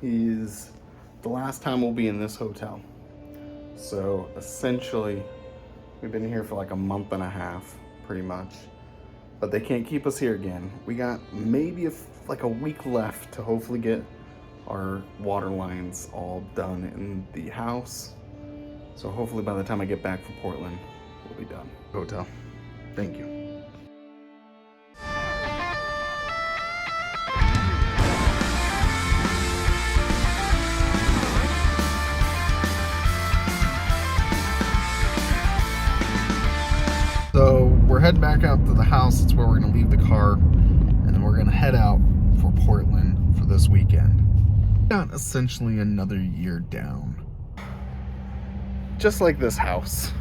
is the last time we'll be in this hotel. So essentially, we've been here for like a month and a half, pretty much. But they can't keep us here again. We got maybe like a week left to hopefully get our water lines all done in the house. So hopefully by the time I get back from Portland, we'll be done. Hotel. Thank you. So we're heading back out to the house. That's where we're gonna leave the car, and then we're gonna head out for Portland for this weekend. Got essentially another year down. Just like this house.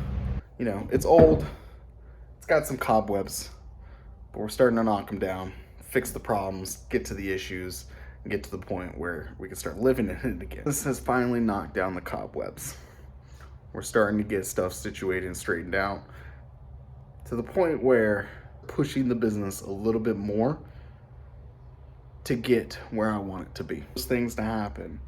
You know, it's old, it's got some cobwebs, but we're starting to knock them down, fix the problems, get to the issues, and get to the point where we can start living in it again. This has finally knocked down the cobwebs. We're starting to get stuff situated and straightened out, to the point where pushing the business a little bit more to get where I want it to be. Those things to happen,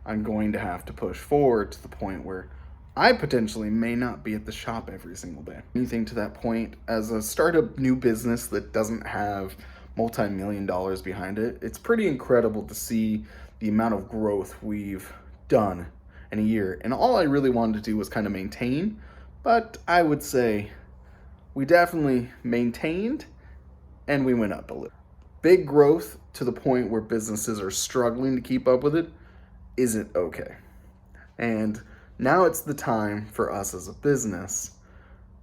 I'm going to have to push forward to the point where I potentially may not be at the shop every single day. Anything to that point, as a startup new business that doesn't have multi-million dollars behind it, it's pretty incredible to see the amount of growth we've done in a year. And all I really wanted to do was kind of maintain, but I would say we definitely maintained and we went up a little. Big growth to the point where businesses are struggling to keep up with it isn't okay. And now it's the time for us as a business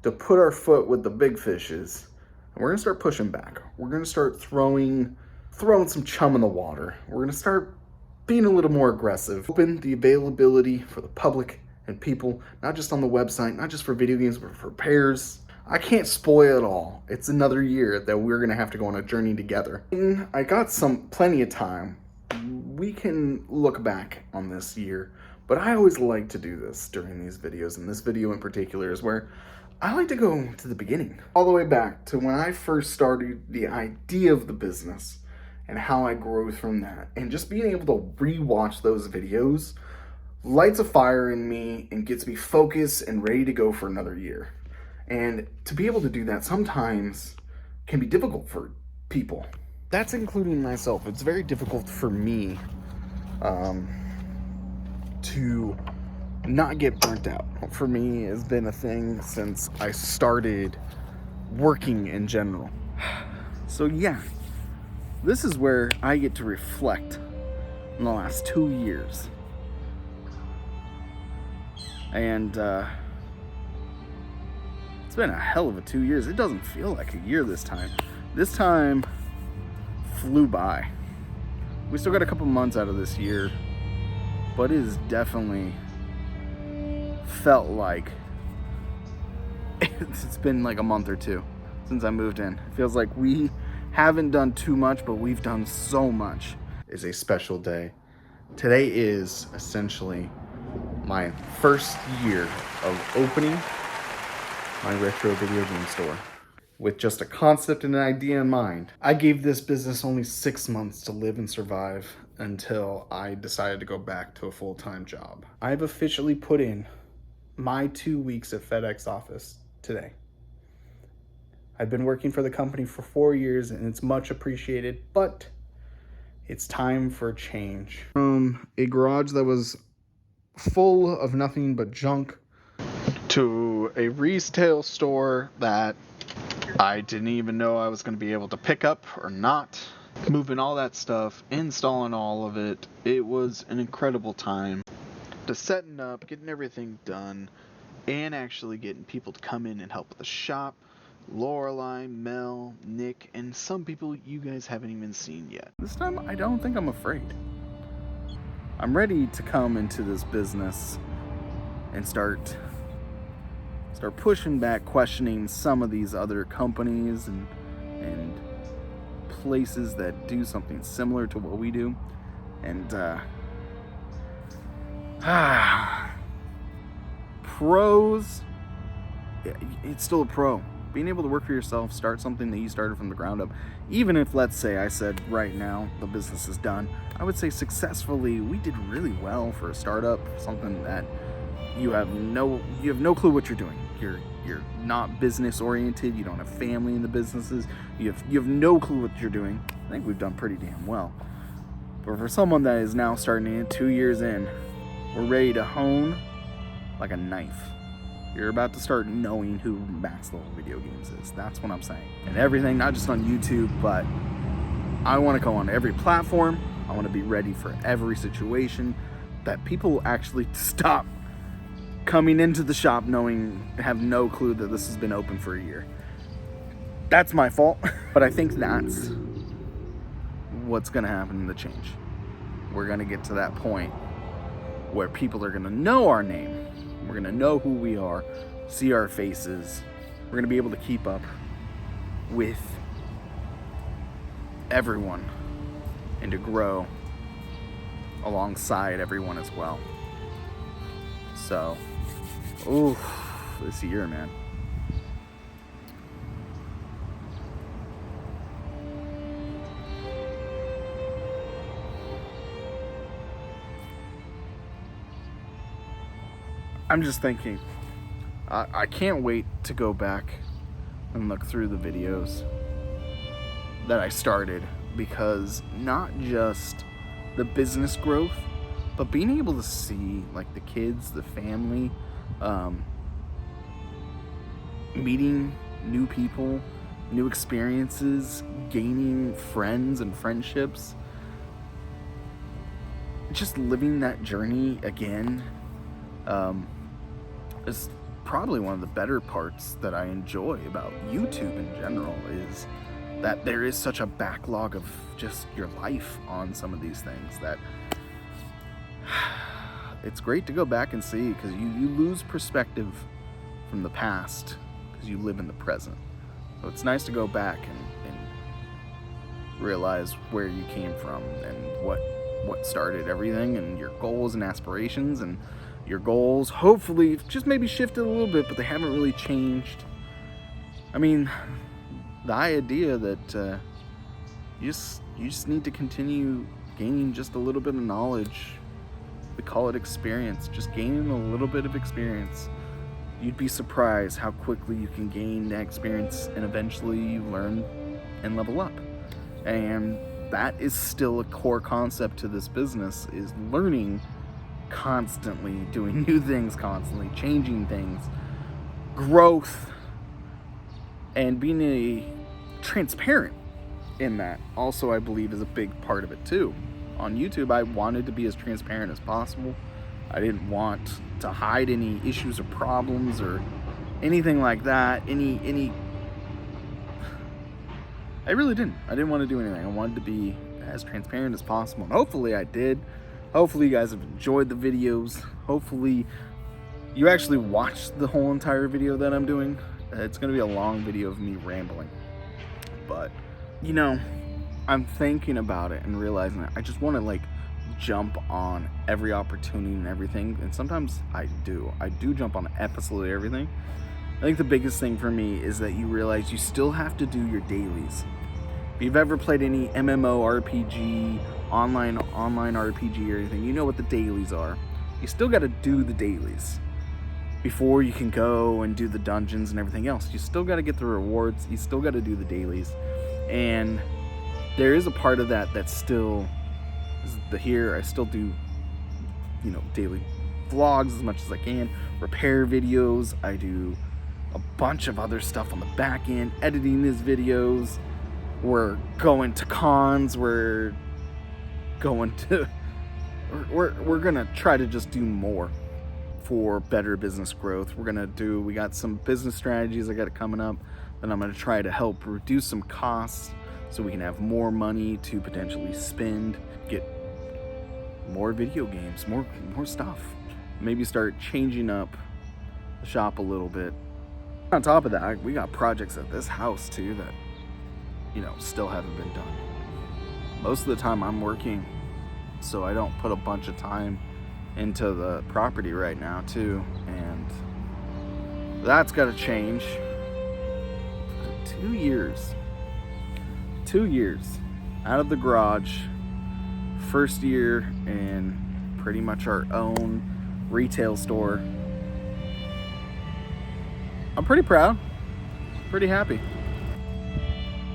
to put our foot with the big fishes, and we're gonna start pushing back. We're gonna start throwing some chum in the water. We're gonna start being a little more aggressive. Open the availability for the public and people, not just on the website, not just for video games, but for repairs. I can't spoil it all. It's another year that we're gonna have to go on a journey together. I got plenty of time. We can look back on this year, but I always like to do this during these videos, and this video in particular is where I like to go to the beginning, all the way back to when I first started the idea of the business and how I grew from that. And just being able to rewatch those videos lights a fire in me and gets me focused and ready to go for another year. And to be able to do that sometimes can be difficult for people. That's including myself. It's very difficult for me to not get burnt out. For me, it's been a thing since I started working in general. So yeah, this is where I get to reflect on the last 2 years. And it's been a hell of a 2 years. It doesn't feel like a year this time. This time flew by. We still got a couple months out of this year, but it has definitely felt like it's been like a month or two since I moved in. It feels like we haven't done too much, but we've done so much. It's a special day. Today is essentially my first year of opening my retro video game store with just a concept and an idea in mind. I gave this business only 6 months to live and survive until I decided to go back to a full-time job. I've officially put in my 2 weeks at FedEx office today. I've been working for the company for 4 years and it's much appreciated, but it's time for a change. From a garage that was full of nothing but junk to a retail store that I didn't even know I was going to be able to pick up or not. Moving all that stuff, installing all of it, it was an incredible time. To setting up, getting everything done, and actually getting people to come in and help with the shop. Lorelei, Mel, Nick, and some people you guys haven't even seen yet. This time, I don't think I'm afraid. I'm ready to come into this business and start pushing back, questioning some of these other companies and places that do something similar to what we do. And pros, it's still a pro. being able to work for yourself, start something that you started from the ground up. Even if, let's say, I said right now the business is done, I would say successfully we did really well for a startup, something that you have no clue what you're doing. You're not business oriented. You don't have family in the businesses. You have no clue what you're doing. I think we've done pretty damn well. But for someone that is now starting in 2 years in, we're ready to hone like a knife. You're about to start knowing who Max Level Video Games is. That's what I'm saying. And everything, not just on YouTube, but I want to go on every platform. I want to be ready for every situation, that people actually stop coming into the shop have no clue that this has been open for a year. That's my fault, but I think that's what's going to happen in the change. We're going to get to that point where people are going to know our name. We're going to know who we are, see our faces. We're going to be able to keep up with everyone and to grow alongside everyone as well. So, this year, man. I'm just thinking, I can't wait to go back and look through the videos that I started, because not just the business growth, but being able to see like the kids, the family, meeting new people, new experiences, gaining friends and friendships, just living that journey again, is probably one of the better parts that I enjoy about YouTube in general, is that there is such a backlog of just your life on some of these things that it's great to go back and see, because you lose perspective from the past because you live in the present. So it's nice to go back and realize where you came from and what started everything, and your goals and aspirations, and your goals hopefully just maybe shifted a little bit, but they haven't really changed. I mean, the idea that you just need to continue gaining just a little bit of knowledge. We call it experience, just gaining a little bit of experience. You'd be surprised how quickly you can gain that experience, and eventually you learn and level up. And that is still a core concept to this business, is learning constantly, doing new things constantly, changing things, growth, and being transparent in that also, I believe, is a big part of it too. On YouTube, I wanted to be as transparent as possible. I didn't want to hide any issues or problems or anything like that. I really didn't. I didn't want to do anything. I wanted to be as transparent as possible, and hopefully I did. Hopefully you guys have enjoyed the videos. Hopefully you actually watched the whole entire video that I'm doing. It's going to be a long video of me rambling. But, you know, I'm thinking about it and realizing that I just want to like jump on every opportunity and everything. And sometimes I do jump on absolutely everything. I think the biggest thing for me is that you realize you still have to do your dailies. If you've ever played any MMORPG, online RPG or anything, you know what the dailies are. You still got to do the dailies before you can go and do the dungeons and everything else. You still got to get the rewards. You still got to do the dailies. And there is a part of that that still is here. I still do, you know, daily vlogs as much as I can, repair videos. I do a bunch of other stuff on the back end, editing these videos. We're going to cons. We're gonna try to just do more for better business growth. We got some business strategies I got coming up that I'm gonna try to help reduce some costs so we can have more money to potentially spend, get more video games, more stuff. Maybe start changing up the shop a little bit. On top of that, we got projects at this house too that, you know, still haven't been done. Most of the time I'm working, so I don't put a bunch of time into the property right now too, and that's got to change. 2 years. 2 years out of the garage. First year in pretty much our own retail store. I'm pretty proud. Pretty happy.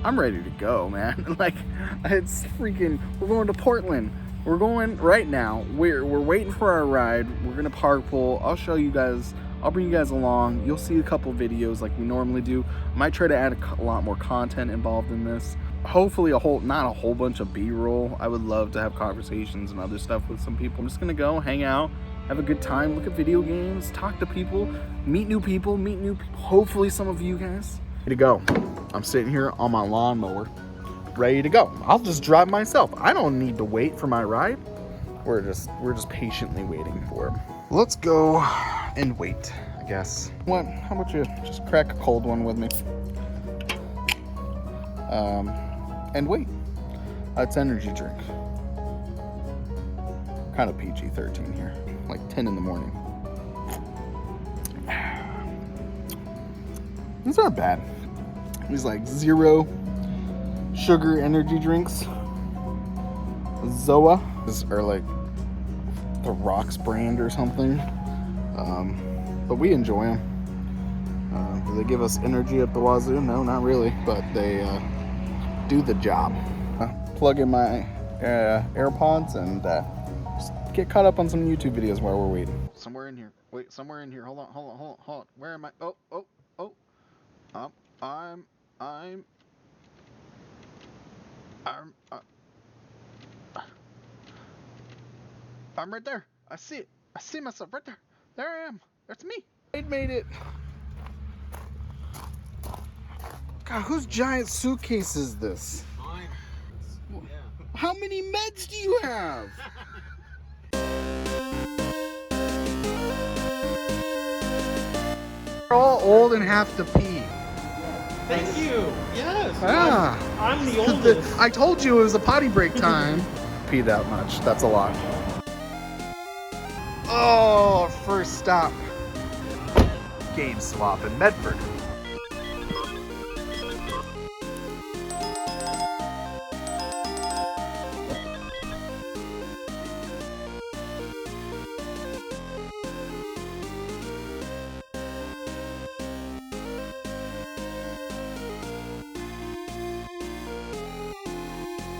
I'm ready to go, man. Like, it's freaking, we're going to Portland. We're going right now. We're waiting for our ride. We're gonna carpool. I'll show you guys. I'll bring you guys along. You'll see a couple videos like we normally do. Might try to add a lot more content involved in this. Hopefully not a whole bunch of B-roll. I would love to have conversations and other stuff with some people. I'm just gonna go hang out, have a good time, look at video games, talk to people, meet new people, hopefully some of you guys. Ready to go. I'm sitting here on my lawnmower, ready to go. I'll just drive myself. I don't need to wait for my ride. We're just patiently waiting for him. Let's go and wait, I guess. What? How about you just crack a cold one with me? And wait. It's energy drink. Kind of PG-13 here. Like 10 in the morning. These aren't bad. These like 0 sugar energy drinks. Zoa. These are like the Rocks brand or something. But we enjoy them. Do they give us energy up the wazoo? No, not really. But they do the job. Plug in my AirPods and just get caught up on some YouTube videos while we're waiting. Somewhere in here. Wait, somewhere in here. Hold on. Where am I? Oh. I'm right there. I see it. I see myself right there. There I am. That's me. I made it. God, whose giant suitcase is this? Mine. Yeah. How many meds do you have? We're all old and have to pee. Thank you. Yes. Yeah. I'm the oldest. I told you it was a potty break time. Pee that much. That's a lot. Oh, first stop. Game swap in Medford.